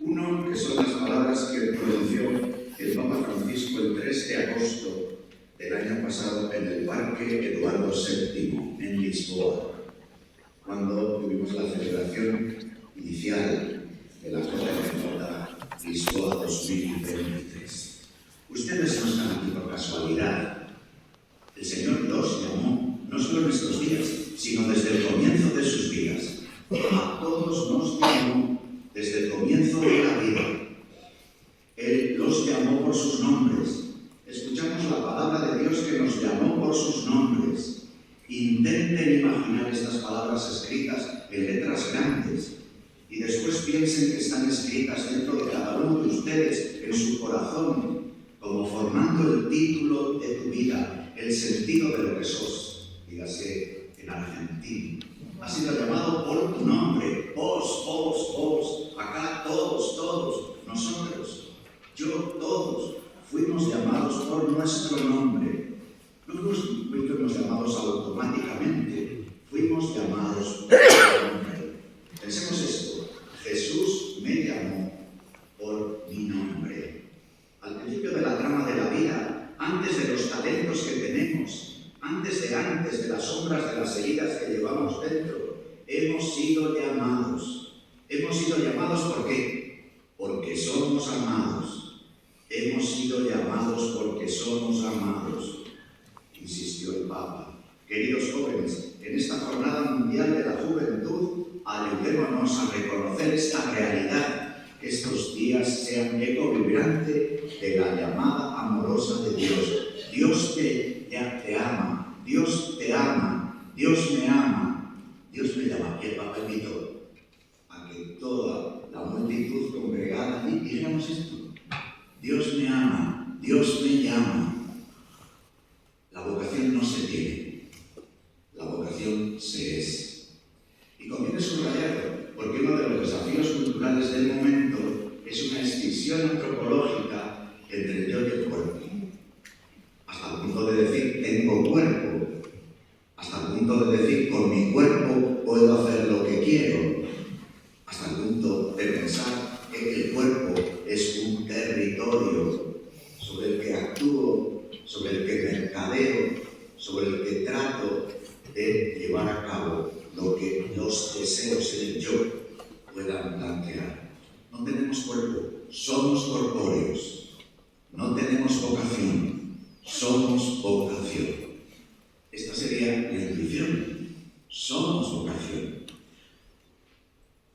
Uno, que son las palabras que pronunció el Papa Francisco el 3 de agosto del año pasado en el Parque Eduardo VII, en Lisboa, cuando tuvimos la celebración inicial de la Jornada Lisboa 2023. Ustedes no están aquí por casualidad. El Señor los llamó, no solo en estos días, sino desde el comienzo de sus vidas. A todos nos llamó desde el comienzo de la vida. Él los llamó por sus nombres. Escuchamos la palabra de Dios que nos llamó por sus nombres. Intenten imaginar estas palabras escritas en letras grandes y después piensen que están escritas dentro de cada uno de ustedes, en su corazón, como formando el título de tu vida, el sentido de lo que sos. Dígase en argentino. Has sido llamado por tu nombre. Vos, acá todos, nosotros, yo, todos, fuimos llamados por nuestro nombre. No fuimos llamados automáticamente, fuimos llamados por el nombre. Pensemos esto: Jesús me llamó por mi nombre. Al principio de la trama de la vida, antes de los talentos que tenemos, antes de las sombras de las heridas que llevamos dentro, hemos sido llamados. Hemos sido llamados ¿por qué? Porque somos amados. Hemos sido llamados porque somos amados, insistió el Papa. Queridos jóvenes, en esta Jornada Mundial de la Juventud, ayudémonos a reconocer esta realidad, que estos días sean eco vibrante de la llamada amorosa de Dios. Dios te ama, Dios te ama, Dios me ama, Dios me llama. Y el Papa invitó a que toda la multitud congregada allí dijéramos esto: Dios me ama, Dios me llama. La vocación no se tiene, la vocación se es. Y conviene subrayarlo, porque uno de los desafíos culturales del momento es una escisión antropológica entre el yo y el cuerpo. Hasta el punto de decir, tengo cuerpo. Hasta el punto de decir, con mi cuerpo puedo hacer lo que quiero. Hasta el punto de pensar que el cuerpo es un territorio sobre el que actúo, sobre el que mercadeo, sobre el que trato de llevar a cabo lo que los deseos en el yo puedan plantear. No tenemos cuerpo, somos corpóreos. No tenemos vocación, somos vocación. Esta sería la intuición. Somos vocación.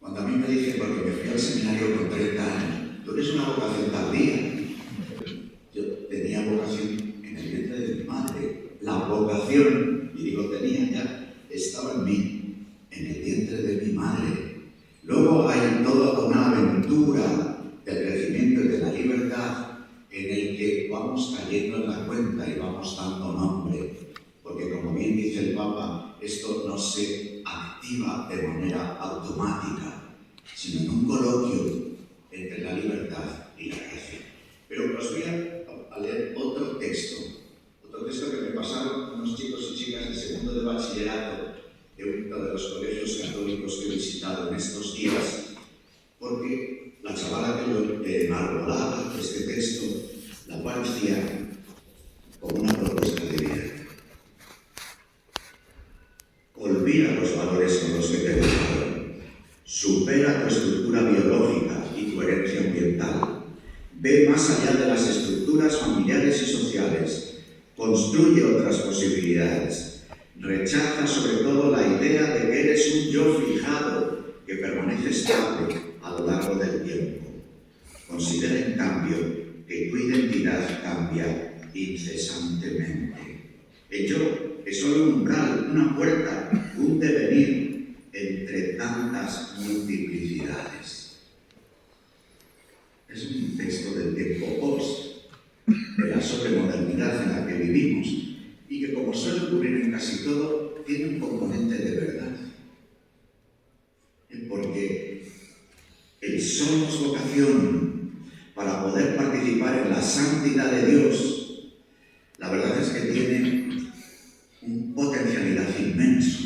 Cuando a mí me dicen, porque me fui al seminario con 30 años, tú eres una vocación tardía. Yo tenía vocación en el vientre de mi madre. La vocación, y digo tenía ya, estaba en mí, en el vientre de mi madre. Luego hay toda una aventura del crecimiento y de la libertad en el que vamos cayendo en la cuenta y vamos dando nombre. Porque como bien dice el Papa, esto no se activa de manera automática, sino en un coloquio entre la libertad y la gracia. Pero os voy a leer otro texto que me pasaron unos chicos y chicas de segundo de bachillerato de uno de los colegios católicos que he visitado en estos días, porque la chavala que lo enarbolaba este texto la parecía como una propuesta de vida. Olvida los valores con los que te educaron. Supera tu estructura biológica y tu herencia ambiental. Ve más allá de las estructuras familiares y sociales. Construye otras posibilidades. Rechaza sobre todo la idea de que eres un yo fijado que permanece estable a lo largo del tiempo. Considera en cambio que tu identidad cambia incesantemente. El yo es solo un umbral, una puerta, un devenir entre tantas multiplicidades. Es un texto del tiempo post, de la sobremodernidad en la que vivimos, y que, como suele ocurrir en casi todo, tiene un componente de verdad. Porque el somos vocación para poder participar en la santidad de Dios, la verdad es que tiene una potencialidad inmensa,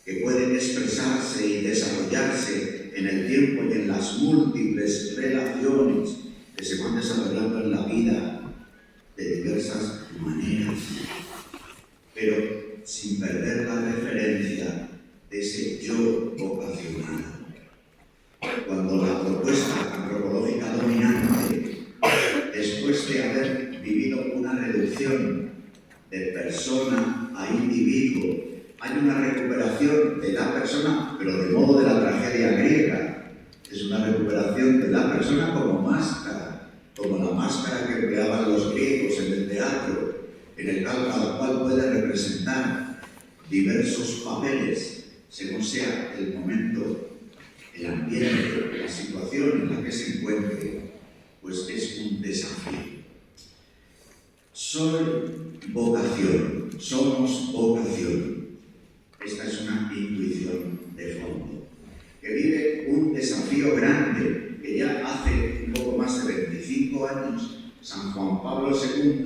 que puede expresarse y desarrollarse en el tiempo y en las múltiples relaciones que se van desarrollando en la vida de diversas maneras, pero sin perder la referencia de ese yo vocacional. Cuando la propuesta antropológica dominante, después de haber vivido una reducción de persona a individuo, hay una recuperación de la persona, pero de modo de la tragedia griega. Es una recuperación de la persona como máscara, como la máscara que empleaban los griegos en el teatro, en el cual puede representar diversos papeles, según sea el momento, el ambiente, la situación en la que se encuentre, pues es un desafío. Soy vocación, somos vocación. Esta es una intuición de fondo, que vive un desafío grande, que ya hace un poco más de 25 años San Juan Pablo II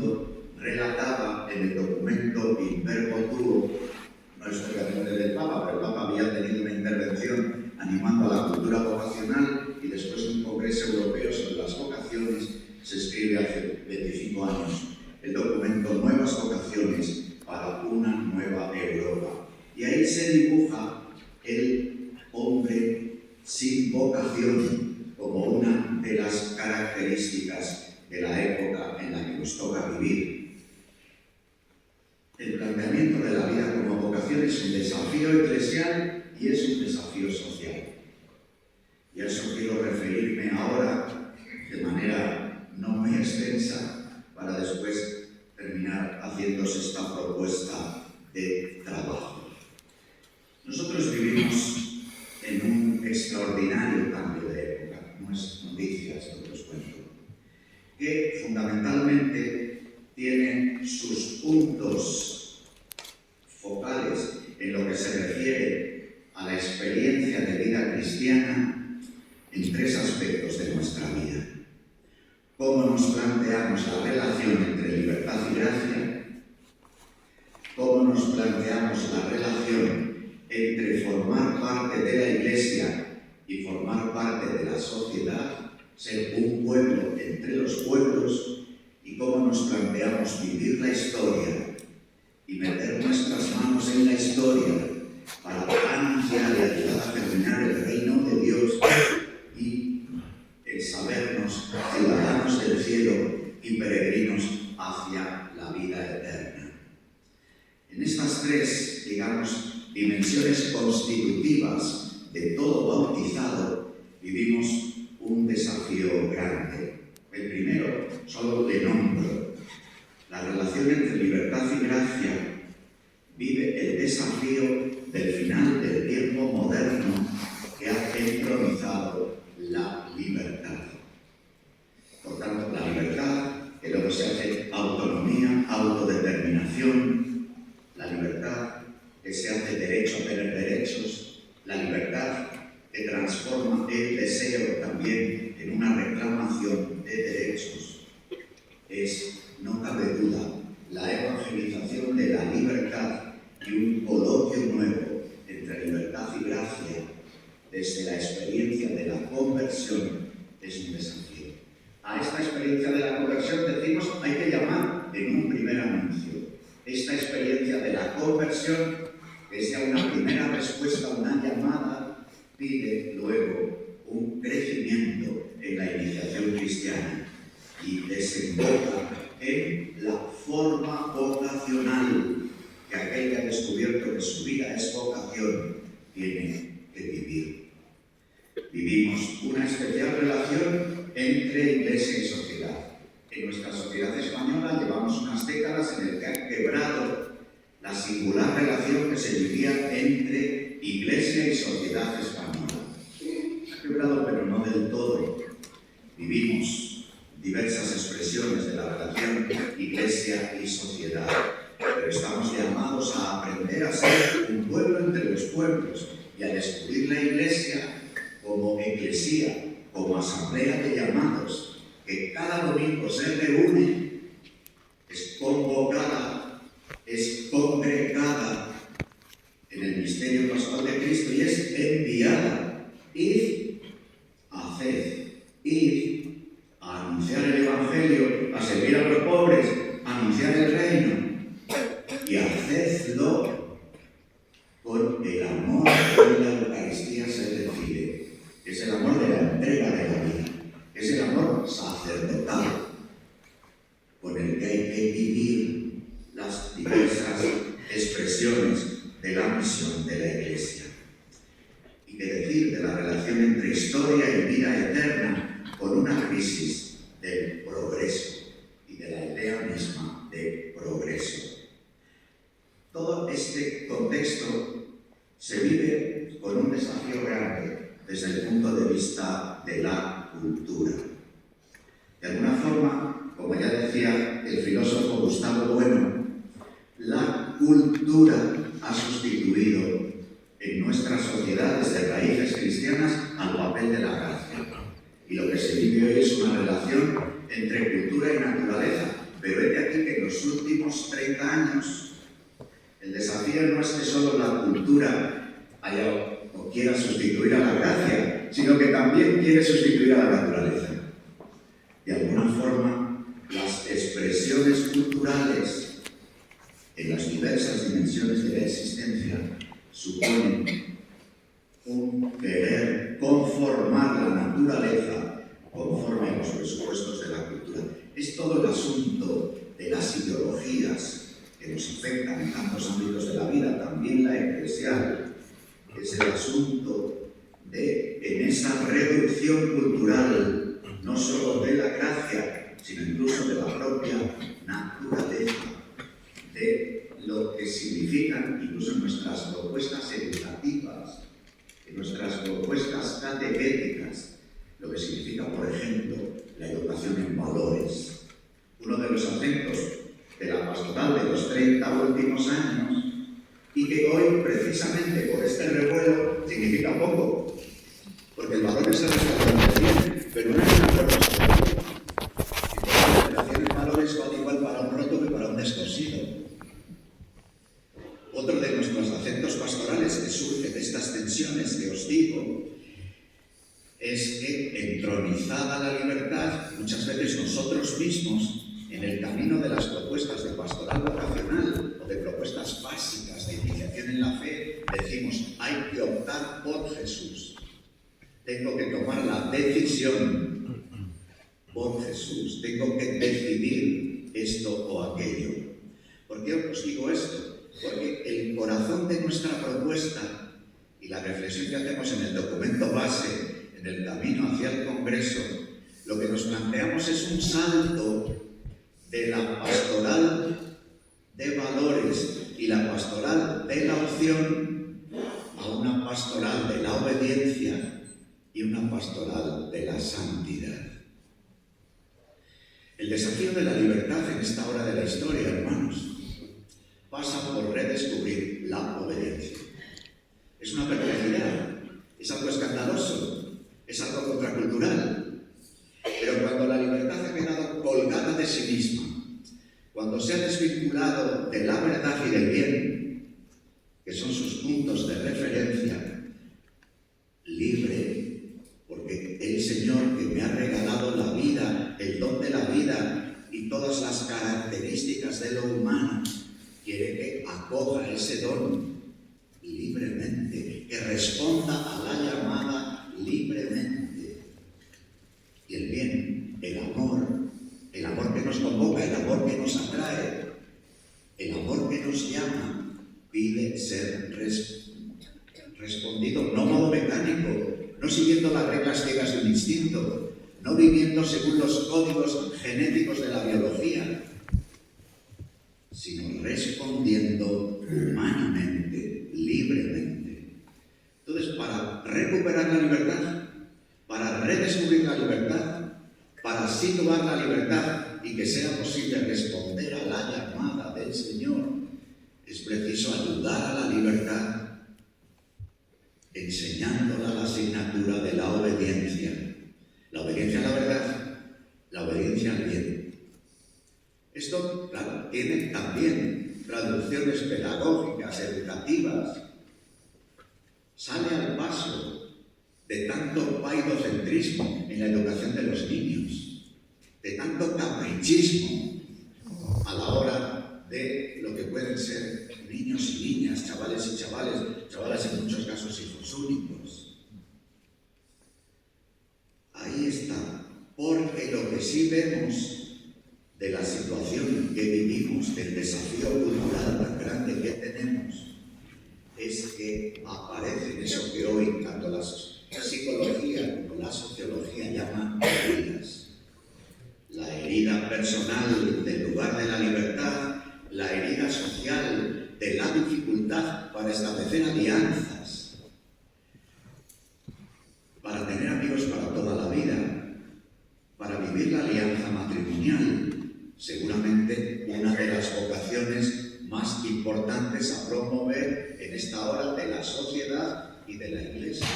relataba en el documento In Verbo Tuo. No es obviamente del Papa, pero el Papa había tenido una intervención animando a la cultura vocacional y después de un congreso europeo sobre las vocaciones se escribe hace 25 años el documento Nuevas vocaciones para una nueva Europa. Y ahí se dibuja el hombre sin vocación como una de las características de la época en la que nos toca vivir. El planteamiento de la vida como vocación es un desafío eclesial y es un desafío social. Y a eso quiero referirme ahora de manera no muy extensa para después terminar haciéndose esta propuesta de trabajo. Nosotros vivimos en un extraordinario cambio de época, no es noticia esto que os cuento, que fundamentalmente tiene sus puntos focales en lo que se refiere a la experiencia de vida cristiana en tres aspectos de nuestra vida. Cómo nos planteamos la relación entre libertad y gracia, cómo nos planteamos la relación entre formar parte de la Iglesia y formar parte de la sociedad, ser un pueblo entre los pueblos, y cómo nos planteamos vivir la historia y meter nuestras manos en la historia para anunciar y ayudar a terminar el reino de Dios y el sabernos ciudadanos del cielo y peregrinos hacia la vida eterna. En estas tres, digamos, dimensiones constitutivas de todo bautizado, vivimos un desafío grande. El primero, solo le nombro, la relación entre libertad y gracia vive el desafío del final del tiempo moderno que ha entronizado la libertad. Por tanto, la libertad, que luego se hace autonomía, autodeterminación, la libertad que se hace derecho a tener derechos, la libertad que transforma el deseo también en una reclamación de derechos, es, no cabe duda, la evangelización de la libertad y un coloquio nuevo entre libertad y gracia desde la experiencia de la conversión es un desafío. A esta experiencia de la conversión decimos hay que llamar en un primer anuncio. Esta experiencia de la conversión, que sea una primera respuesta a una llamada, pide luego un crecimiento en la iniciación cristiana y desemboca en la forma vocacional que aquel que ha descubierto que su vida es vocación tiene que vivir. Vivimos una especial relación entre Iglesia y sociedad. En nuestra sociedad española llevamos unas décadas en las que ha quebrado la singular relación que se vivía entre Iglesia y sociedad española. Ha quebrado, pero no del todo. Vivimos diversas expresiones de la relación Iglesia y sociedad, pero estamos llamados a aprender a ser un pueblo entre los pueblos y a descubrir la Iglesia como eclesía, como asamblea de llamados, que cada domingo se reúne, es convocada, es congregada en el misterio pascual de Cristo y es enviada. Id haced, id a anunciar el Evangelio, a servir a los pobres, a anunciar el reino, y hacedlo con el amor que la Eucaristía se refiere. Es el amor de la entrega de la vida, es el amor sacerdotal, con el que hay que vivir las diversas expresiones de la misión de la Iglesia. Y qué decir de la relación entre historia y vida eterna, con una crisis del progreso y de la idea misma de progreso. Todo este contexto se vive con un desafío grande desde el punto de vista de la cultura. De alguna forma, como ya decía el filósofo Gustavo Bueno, la cultura ha sustituido en nuestras sociedades de raíces cristianas al papel de la gracia. Y lo que se vive hoy es una relación entre cultura y naturaleza. Pero es de aquí que en los últimos 30 años el desafío no es que solo la cultura haya o quiera sustituir a la gracia, sino que también quiere sustituir a la naturaleza. De alguna forma, las expresiones culturales en las diversas dimensiones de la existencia suponen un querer conformar la naturaleza conforme a los presupuestos de la cultura. Es todo el asunto de las ideologías que nos afectan en tantos ámbitos de la vida, también la eclesial. Es el asunto de, en esa reducción cultural, no solo de la gracia, sino incluso de la propia naturaleza, de lo que significan incluso nuestras propuestas educativas, en nuestras propuestas catequéticas, lo que significa, por ejemplo, la educación en valores. Uno de los acentos de la pastoral de los 30 últimos años, y que hoy, precisamente por este revuelo, significa poco, porque el valor es el restaurante bien, pero no es un acuerdo social. Y por la relación en valores vale igual para un roto que para un descosido. Otro de nuestros acentos pastorales que surge de estas tensiones que os digo es que, entronizada la libertad, muchas veces nosotros mismos, en el camino de las propuestas de pastoral vocacional o de propuestas básicas de iniciación en la fe, decimos, hay que optar por Jesús. Tengo que tomar la decisión por Jesús. Tengo que decidir esto o aquello. ¿Por qué os digo esto? Porque el corazón de nuestra propuesta y la reflexión que hacemos en el documento base, en el camino hacia el Congreso, lo que nos planteamos es un salto de la pastoral de valores y la pastoral de la opción a una pastoral de la obediencia y una pastoral de la santidad. El desafío de la libertad en esta hora de la historia, hermanos, pasa por redescubrir la obediencia. Es una perplejidad, es algo escandaloso, es algo contracultural. Pero cuando la libertad ha quedado colgada de sí misma, cuando se ha desvinculado de la verdad y del bien, que son sus puntos de referencia, libre, porque el Señor que me ha regalado la vida, el don de la vida y todas las características de lo humano, quiere que acoja ese don libremente, que responda a la llamada libremente. Y el bien, el amor que nos convoca, el amor que nos atrae, el amor que nos llama, pide ser respondido, no modo mecánico, no siguiendo las reglas ciegas de un instinto, no viviendo según los códigos genéticos de la biología, sino respondiendo humanamente, libremente. Entonces, para recuperar la libertad, para redescubrir la libertad, para situar la libertad y que sea posible responder a la llamada del Señor, es preciso ayudar a la libertad, enseñándola la asignatura de la obediencia a la verdad, la obediencia al bien. Esto, claro, tiene también traducciones pedagógicas, educativas. Sale al paso de tanto paidocentrismo en la educación de los niños, de tanto caprichismo a la hora de lo que pueden ser niños y niñas, chavales y chavalas en muchos casos hijos únicos. Ahí está, porque lo que sí vemos de la situación que vivimos, del desafío cultural tan grande que tenemos, es que aparece eso que hoy tanto la psicología como la sociología llaman heridas. La herida personal del lugar de la libertad, la herida social de la dificultad para establecer alianzas, para tener amigos para toda la vida, para vivir la alianza matrimonial, seguramente una de las vocaciones más importantes a promover en esta hora de la sociedad y de la Iglesia.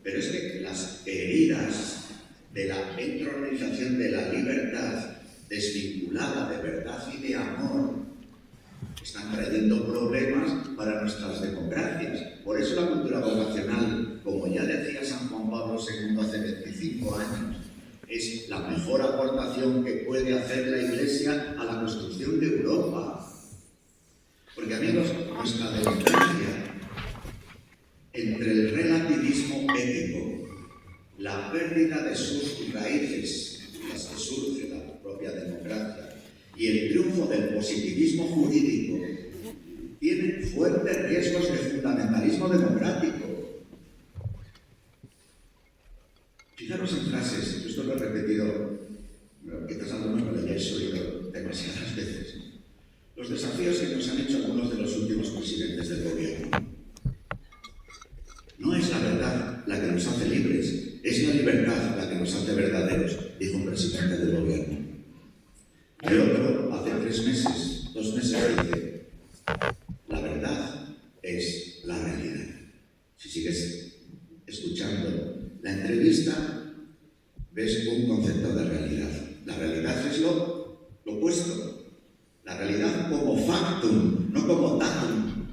Pero es que las heridas de la entronización de la libertad, desvinculada de verdad y de amor, están trayendo problemas para nuestras democracias. Por eso la cultura vocacional, como ya decía San Juan Pablo II hace 25 años, es la mejor aportación que puede hacer la Iglesia a la construcción de Europa. Porque, amigos, nuestra democracia, entre el relativismo ético, la pérdida de sus raíces, las que surge la propia democracia, y el triunfo del positivismo jurídico, tienen fuertes riesgos de fundamentalismo democrático. Fijaros en frases, esto lo he repetido, quizás algunos me lo hayáis oído demasiadas veces. Los desafíos que nos han hecho algunos de los últimos presidentes del gobierno. No es la verdad la que nos hace libres, es la libertad la que nos hace verdaderos, dijo un presidente del gobierno. Y otro, hace 2 meses, dice, la verdad es la realidad. Si sigues escuchando la entrevista, ves un concepto de realidad. La realidad es lo opuesto. La realidad como factum, no como datum.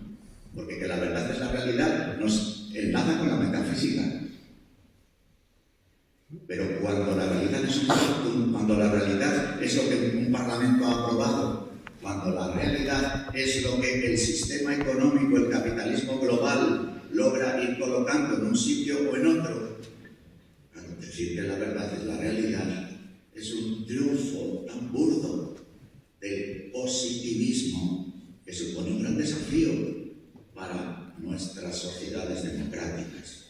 Porque que la verdad es la realidad nos enlaza con la metafísica. Pero cuando la realidad es un factum, cuando la realidad es lo que un parlamento ha aprobado, cuando la realidad es lo que el sistema económico, el capitalismo global, logra ir colocando en un sitio o en otro, decir que la verdad es la realidad es un triunfo tan burdo del positivismo que supone un gran desafío para nuestras sociedades democráticas.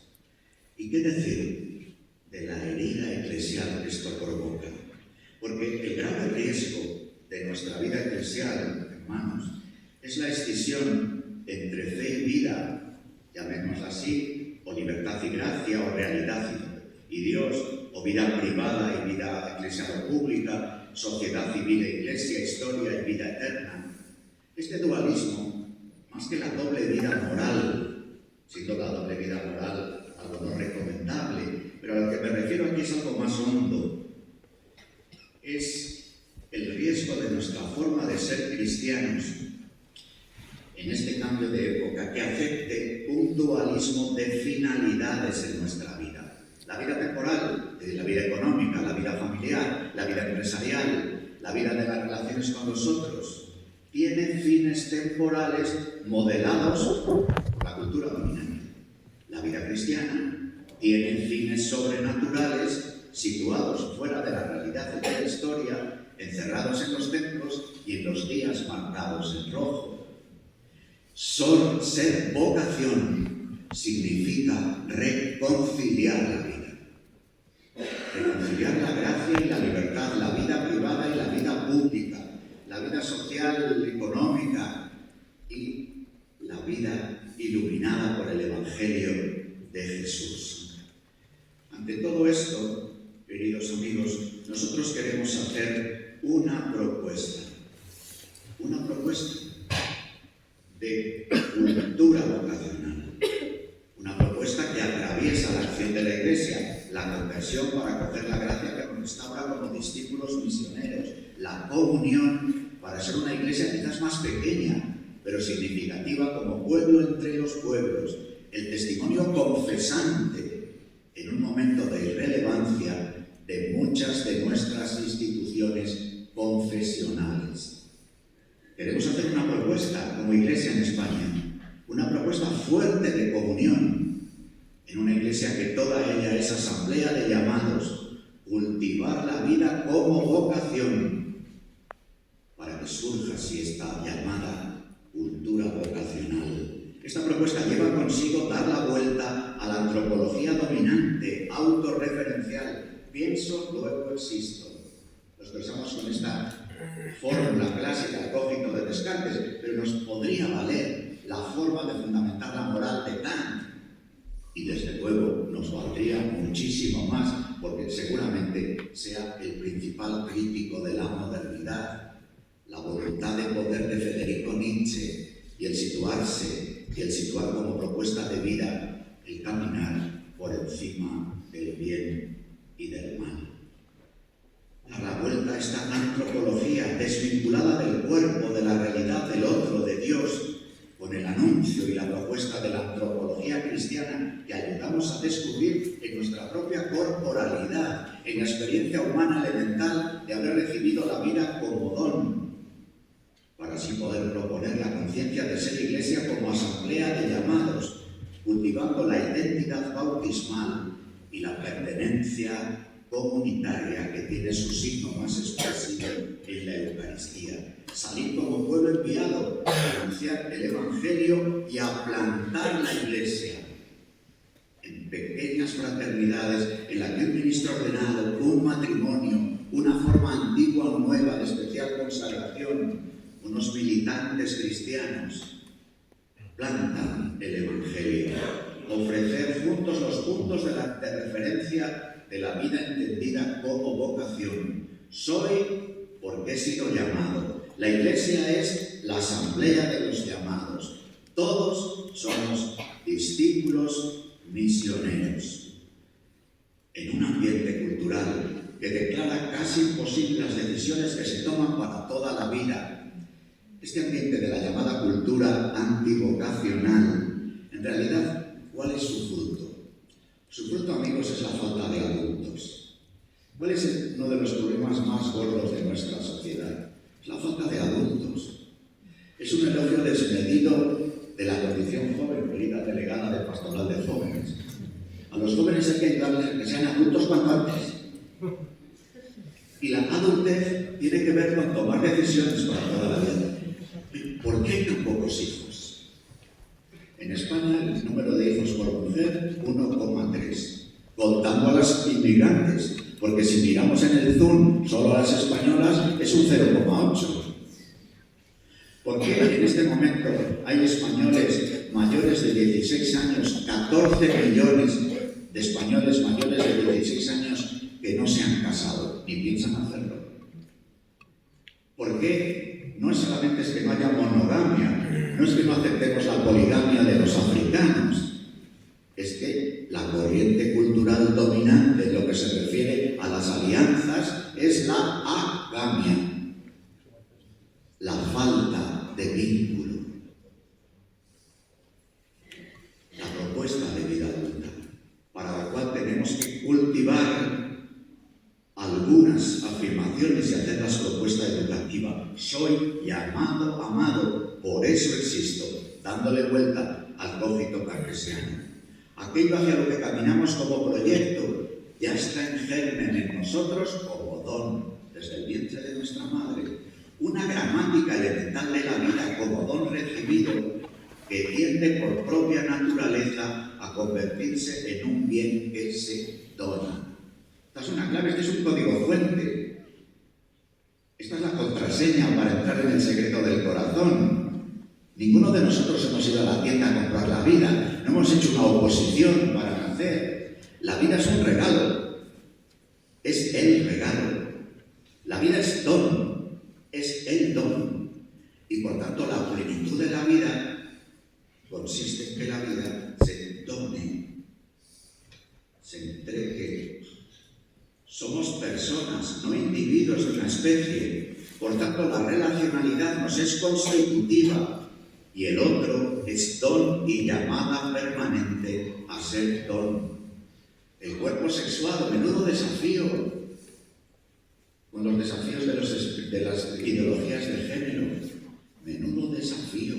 ¿Y qué decir de la herida eclesial que esto provoca? Porque el grave riesgo de nuestra vida eclesial, hermanos, es la escisión entre fe y vida, llamémosla así, o libertad y gracia, o realidad y Dios, o vida privada y vida eclesial o pública, sociedad civil e iglesia, historia y vida eterna. Este dualismo, más que la doble vida moral, siendo la doble vida moral algo no recomendable, pero a lo que me refiero aquí es algo más hondo, es el riesgo de nuestra forma de ser cristianos en este cambio de época que afecte un dualismo de finalidades en nuestra vida. La vida temporal, la vida económica, la vida familiar, la vida empresarial, la vida de las relaciones con los otros, tiene fines temporales modelados por la cultura dominante. La vida cristiana tiene fines sobrenaturales situados fuera de la realidad de la historia, encerrados en los templos y en los días marcados en rojo. Ser vocación significa reconciliar la vida. Reconciliar la gracia y la libertad, la vida privada y la vida pública, la vida social, económica y la vida iluminada por el Evangelio de Jesús. Ante todo esto, queridos amigos, nosotros queremos hacer una propuesta de cultura vocacional, una propuesta que atraviesa la acción de la Iglesia, la conversión para acoger la gracia que nos restaura como discípulos misioneros, la comunión para ser una Iglesia quizás más pequeña, pero significativa como pueblo entre los pueblos, el testimonio confesante en un momento de irrelevancia de muchas de nuestras instituciones confesionales. Queremos hacer una propuesta como Iglesia en España, una propuesta fuerte de comunión, en una iglesia que toda ella es asamblea de llamados, cultivar la vida como vocación, para que surja así esta llamada cultura vocacional. Esta propuesta lleva consigo dar la vuelta a la antropología dominante, autorreferencial. Pienso, luego existo. Lo expresamos con esta fórmula clásica, cogito de Descartes, pero nos podría valer la forma de fundamentar la moral de Kant. Y desde luego nos valdría muchísimo más, porque seguramente sea el principal crítico de la modernidad, la voluntad de poder de Federico Nietzsche y el situar como propuesta de vida el caminar por encima del bien y del mal. Dar la vuelta a esta antropología desvinculada del cuerpo, de la realidad del otro, de Dios, con el anuncio y la propuesta de la antropología cristiana que ayudamos a descubrir en nuestra propia corporalidad, en la experiencia humana elemental de haber recibido la vida como don, para así poder proponer la conciencia de ser iglesia como asamblea de llamados, cultivando la identidad bautismal y la pertenencia comunitaria que tiene su signo más expresivo en la Eucaristía. Salir como pueblo enviado a anunciar el Evangelio y a plantar la Iglesia en pequeñas fraternidades en la que un ministro ordenado, un matrimonio, una forma antigua o nueva de especial consagración, unos militantes cristianos, plantan el Evangelio. Ofrecer juntos los puntos de referencia de la vida entendida como vocación. Soy porque he sido llamado. La Iglesia es la asamblea de los llamados. Todos somos discípulos misioneros. En un ambiente cultural que declara casi imposibles las decisiones que se toman para toda la vida, este ambiente de la llamada cultura antivocacional, en realidad, ¿cuál es su fruto? Su fruto, amigos, es la falta de adultos. ¿Cuál es uno de los problemas más gordos de nuestra sociedad? Es la falta de adultos. Es un elogio desmedido de la condición joven, querida delegada de Pastoral de Jóvenes. A los jóvenes hay que ayudarles a que sean adultos cuanto antes. Y la adultez tiene que ver con tomar decisiones para toda la vida. ¿Por qué hay tan pocos hijos? En España el número de hijos por mujer, 1,3. Contando a las inmigrantes, porque si miramos en el Zoom solo a las españolas es un 0,8. ¿Por qué en este momento hay españoles mayores de 16 años, 14 millones de españoles mayores de 16 años que no se han casado ni piensan hacerlo? ¿Por qué? No es solamente es que no haya monogamia, no es que no aceptemos la poligamia de los africanos, es que la corriente cultural dominante en lo que se refiere a las alianzas es la agamia, la falta de vínculo. La propuesta de vida adulta, para la cual tenemos que cultivar algunas afirmaciones y hacer las propuestas educativas. Soy llamado, amado, por eso existo, dándole vuelta al cogito cartesiano. Aquello hacia lo que caminamos como proyecto ya está en germen en nosotros como don, desde el vientre de nuestra madre. Una gramática elemental de la vida como don recibido que tiende por propia naturaleza a convertirse en un bien que se dona. Esta es una clave, este es un código fuente. Esta es la contraseña para entrar en el secreto del corazón. Ninguno de nosotros hemos ido a la tienda a comprar la vida, no hemos hecho una oposición para nacer. La vida es un regalo, es el regalo. La vida es don, es el don. Y por tanto la plenitud de la vida consiste en que la vida se done, se entregue. Somos personas, no individuos de una especie. Por tanto, la relacionalidad nos es constitutiva y el otro es don y llamada permanente a ser don. El cuerpo sexuado, menudo desafío, con los desafíos de las ideologías de género. Menudo desafío.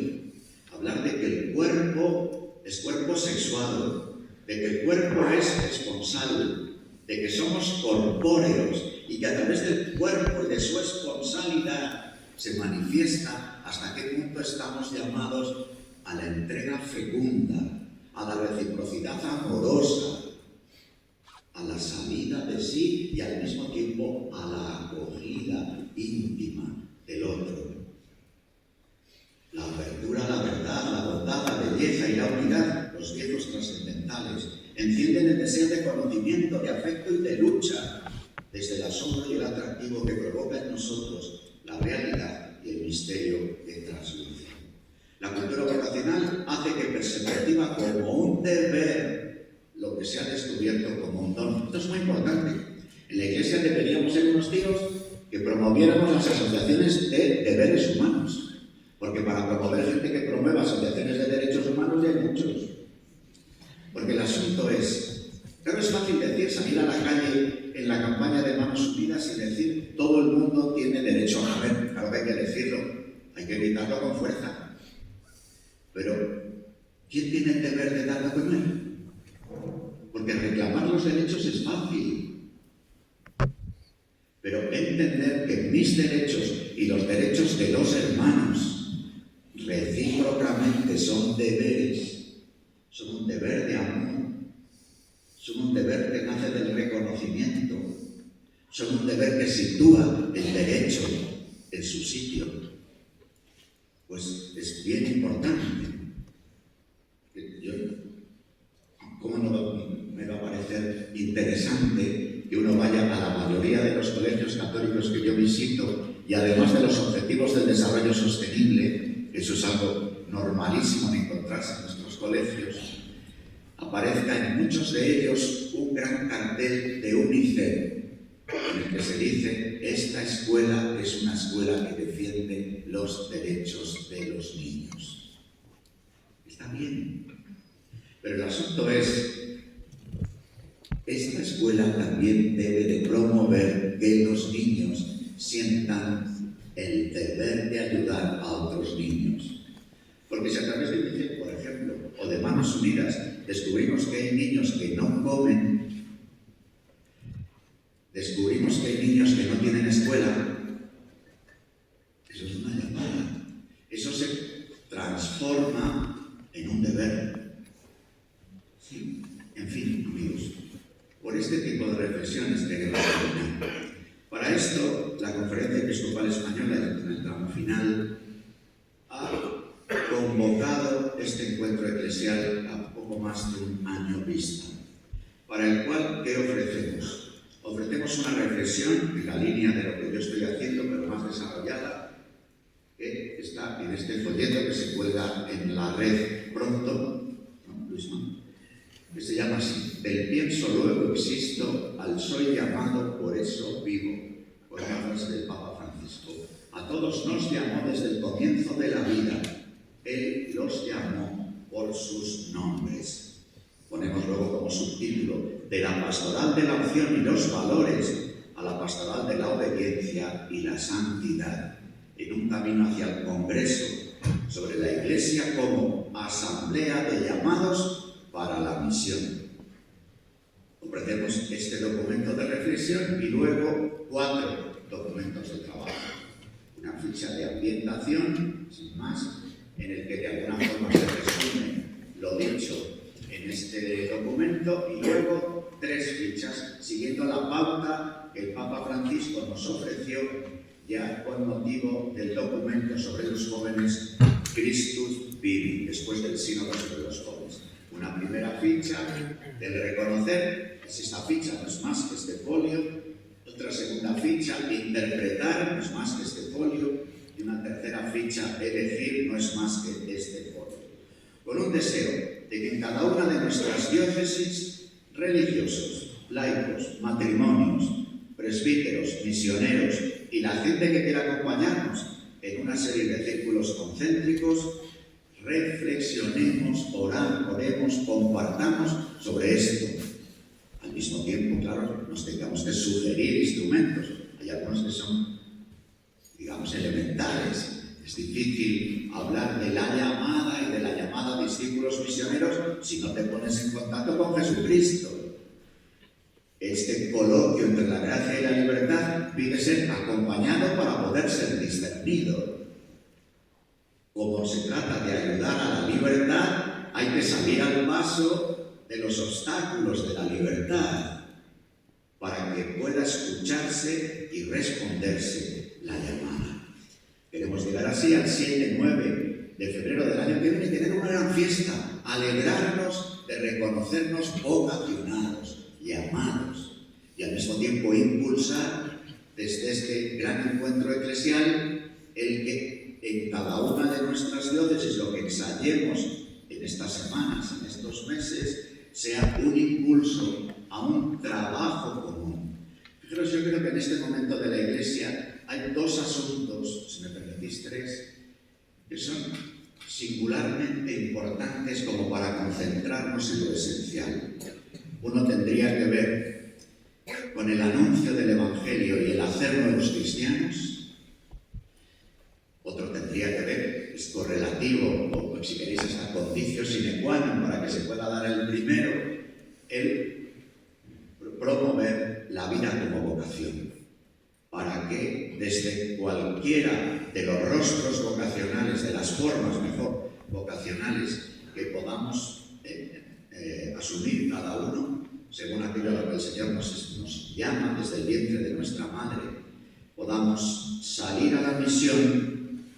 Hablar de que el cuerpo es cuerpo sexuado, de que el cuerpo es responsable, de que somos corpóreos y que a través del cuerpo y de su responsabilidad se manifiesta hasta qué punto estamos llamados a la entrega fecunda, a la reciprocidad amorosa, a la salida de sí y al mismo tiempo a la acogida íntima del otro. La apertura a la verdad, la bondad, la belleza y la unidad, los viejos trascendentales, encienden el deseo de conocimiento, de afecto y de lucha, desde el asombro y el atractivo que provoca en nosotros la realidad y el misterio que trasluce. La cultura vocacional hace que perciba como un deber lo que se ha descubierto como un don. Esto es muy importante. En la Iglesia deberíamos ser unos tíos que promoviéramos las asociaciones de deberes humanos. Porque para promover gente que promueva asociaciones de derechos humanos ya hay muchos. Porque el asunto es, claro, es fácil decir, salir a la calle en la campaña de Manos Unidas y decir todo el mundo tiene derecho a comer. Claro que hay que decirlo, hay que gritarlo con fuerza. Pero, ¿quién tiene el deber de dar a comer? Porque reclamar los derechos es fácil. Pero entender que mis derechos y los derechos de los hermanos recíprocamente son deberes, son un deber de amor, son un deber que nace del reconocimiento, son un deber que sitúa el derecho en su sitio. Pues es bien importante. ¿Cómo no me va a parecer interesante que uno vaya a la mayoría de los colegios católicos que yo visito y además de los objetivos del desarrollo sostenible? Eso es algo normalísimo de encontrarse en nuestros colegios. Aparezca en muchos de ellos un gran cartel de UNICEF en el que se dice: esta escuela es una escuela que defiende los derechos de los niños. Está bien. Pero el asunto es, esta escuela también debe de promover que los niños sientan el deber de ayudar a otros niños. Porque si a través de UNICEF, por ejemplo, o de Manos Unidas, descubrimos que hay niños que no comen, descubrimos que hay niños que no tienen escuela, eso es una llamada. Eso se transforma en un deber. Sí. En fin, amigos, por este tipo de reflexiones queremos terminar. Para esto, la Conferencia Episcopal Española, en el tramo final, ha convocado este encuentro eclesial a poco más de un año vista, para el cual, ¿qué ofrecemos? Ofrecemos una reflexión en la línea de lo que yo estoy haciendo, pero más desarrollada, que está en este folleto que se cuelga en la red pronto, ¿no, Luisma? Que se llama así: del pienso luego existo, al soy llamado por eso vivo. Por una frase del Papa Francisco. A todos nos llamó desde el comienzo de la vida. Él los llamó por sus nombres. Ponemos luego como subtítulo: de la pastoral de la opción y los valores a la pastoral de la obediencia y la santidad, en un camino hacia el Congreso sobre la Iglesia como asamblea de llamados para la misión. Ofrecemos este documento de reflexión y luego 4 documentos de trabajo. Una ficha de ambientación, sin más, en el que de alguna forma se resume lo dicho en este documento, y luego 3 fichas, siguiendo la pauta que el Papa Francisco nos ofreció ya con motivo del documento sobre los jóvenes Christus Vivi, después del sínodo sobre los jóvenes. Una primera ficha del reconocer, que esta ficha no es más que este folio. Otra segunda ficha, interpretar, no es más que este folio. Y una tercera ficha, elegir, no es más que este folio. Con un deseo de que en cada una de nuestras diócesis, religiosos, laicos, matrimonios, presbíteros, misioneros y la gente que quiera acompañarnos en una serie de círculos concéntricos, reflexionemos, oremos, compartamos sobre esto. Al mismo tiempo, claro, nos tengamos que sugerir instrumentos. Hay algunos que son, digamos, elementales. Es difícil hablar de la llamada y de la llamada a discípulos misioneros si no te pones en contacto con Jesucristo. Este coloquio entre la gracia y la libertad debe ser acompañado para poder ser discernido. Como se trata de ayudar a la libertad, hay que salir al paso de los obstáculos de la libertad para que pueda escucharse y responderse la llamada. Queremos llegar así al 7-9 de febrero del año que viene y tener una gran fiesta, alegrarnos de reconocernos vocacionados, llamados, y al mismo tiempo impulsar desde este gran encuentro eclesial el que en cada una de nuestras diócesis lo que ensayemos en estas semanas, en estos meses, sea un impulso a un trabajo común. Fijaros, yo creo que en este momento de la Iglesia hay dos asuntos, si me permitís tres, que son singularmente importantes como para concentrarnos en lo esencial. Uno tendría que ver con el anuncio del Evangelio y el hacer nuevos cristianos. Otro tendría que ver, es correlativo, o si queréis hasta condicio sine qua non para que se pueda dar el primero, el promover la vida como vocación, para que desde cualquiera de los rostros vocacionales, de las formas mejor vocacionales que podamos asumir cada uno, según aquello a lo que el Señor nos llama desde el vientre de nuestra madre, podamos salir a la misión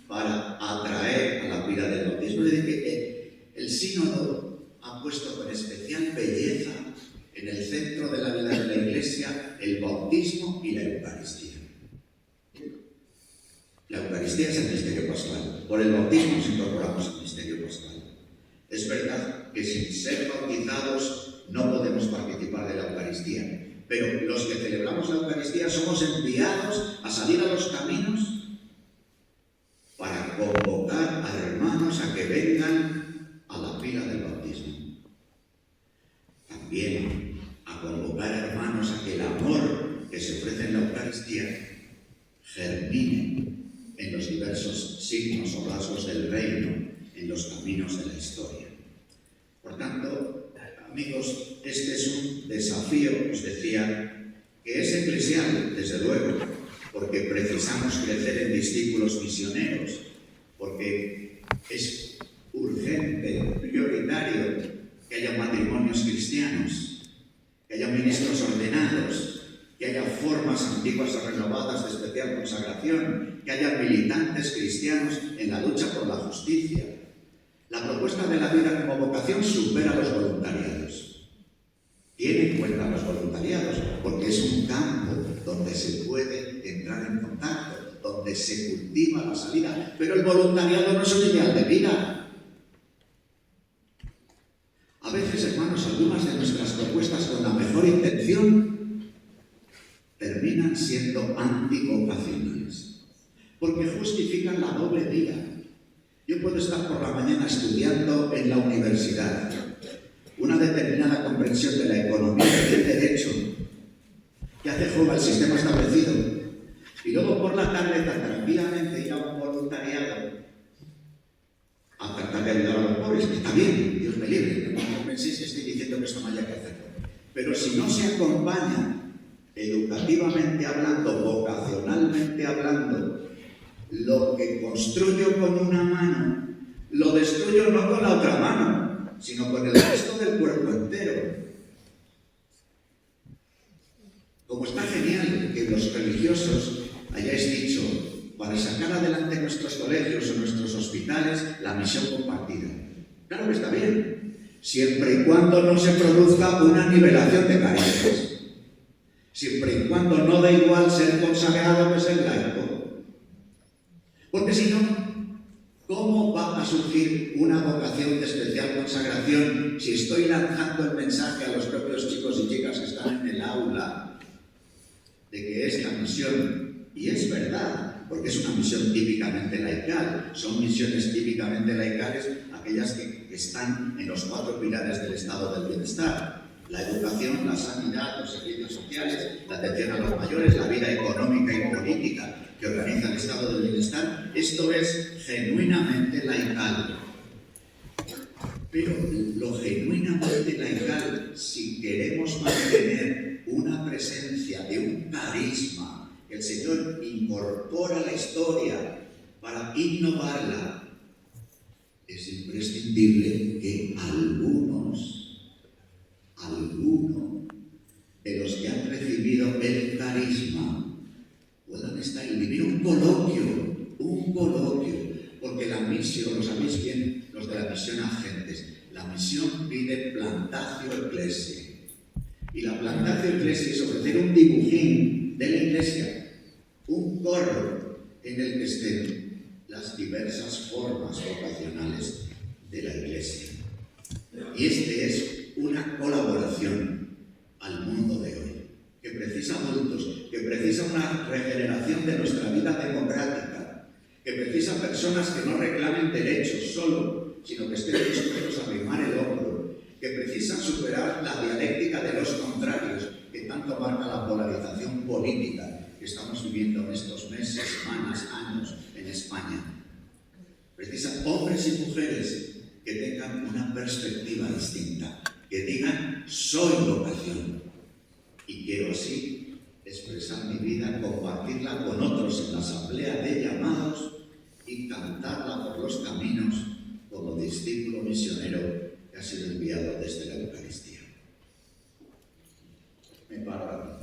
para atraer a la vida del bautismo. Es decir, que el sínodo ha puesto con especial belleza en el centro de la vida de la Iglesia el bautismo y la Eucaristía. La Eucaristía es el misterio pascual. Por el bautismo nos incorporamos al misterio pascual. Es verdad que sin ser bautizados no podemos participar de la Eucaristía, pero los que celebramos la Eucaristía somos enviados a salir a los caminos para convocar a hermanos a que vengan a la pila del bautismo. También a convocar a hermanos a que el amor que se ofrece en la Eucaristía germine en los diversos signos o rasgos del reino, en los caminos de la historia. Por tanto, amigos, este es un desafío, os decía, que es eclesial, desde luego, porque precisamos crecer en discípulos misioneros, porque es urgente, prioritario, que haya matrimonios cristianos, que haya ministros ordenados, que haya formas antiguas o renovadas de especial consagración, que haya militantes cristianos en la lucha por la justicia. La propuesta de la vida como vocación supera los voluntariados. Tiene en cuenta los voluntariados, porque es un campo donde se puede entrar en contacto, donde se cultiva la salida. Pero el voluntariado no es un ideal de vida. A veces, hermanos, algunas de nuestras propuestas con la mejor intención terminan siendo antivocacionales, porque justifican la doble vida. Yo puedo estar por la mañana estudiando en la universidad una determinada comprensión de la economía y del derecho que hace juego al sistema establecido, y luego por la tarde tan tranquilamente ir a un voluntariado a tratar de ayudar a los pobres, que está bien, Dios me libre, no penséis que estoy diciendo que esto no haya que hacerlo, pero si no se acompaña educativamente hablando, vocacionalmente hablando, lo que construyo con una mano, lo destruyo no con la otra mano, sino con el resto del cuerpo entero. Como está genial que los religiosos hayáis dicho, para sacar adelante nuestros colegios o nuestros hospitales, la misión compartida. Claro que está bien, siempre y cuando no se produzca una nivelación de carencias. Siempre y cuando no da igual ser consagrado que ser laico. Porque si no, ¿cómo va a surgir una vocación de especial consagración si estoy lanzando el mensaje a los propios chicos y chicas que están en el aula de que es la misión? Y es verdad, porque es una misión típicamente laical. Son misiones típicamente laicales aquellas que están en los 4 pilares del estado del bienestar: la educación, la sanidad, los servicios sociales, la atención a los mayores, la vida económica y política que organiza el estado del bienestar. Esto es genuinamente laical. Pero lo genuinamente laical, si queremos mantener una presencia de un carisma que el Señor incorpora a la historia para innovarla, es imprescindible que alguno de los que han recibido el carisma puedan estar y vivir un coloquio, porque la misión, lo sabéis bien, los de la misión agentes, la misión pide plantatio ecclesia. Y la plantatio ecclesia es ofrecer un dibujín de la iglesia, un corro en el que estén las diversas formas vocacionales de la iglesia. Y este es una colaboración al mundo de hoy, que precisa adultos, que precisa una regeneración de nuestra vida democrática, que precisa personas que no reclamen derechos solo, sino que estén dispuestos a arrimar el hombro, que precisan superar la dialéctica de los contrarios, que tanto marca la polarización política que estamos viviendo en estos meses, semanas, años en España. Precisan hombres y mujeres que tengan una perspectiva distinta, que digan: soy vocación y quiero así expresar mi vida, compartirla con otros en la asamblea de llamados y cantarla por los caminos como discípulo misionero que ha sido enviado desde la Eucaristía. Me paro aquí.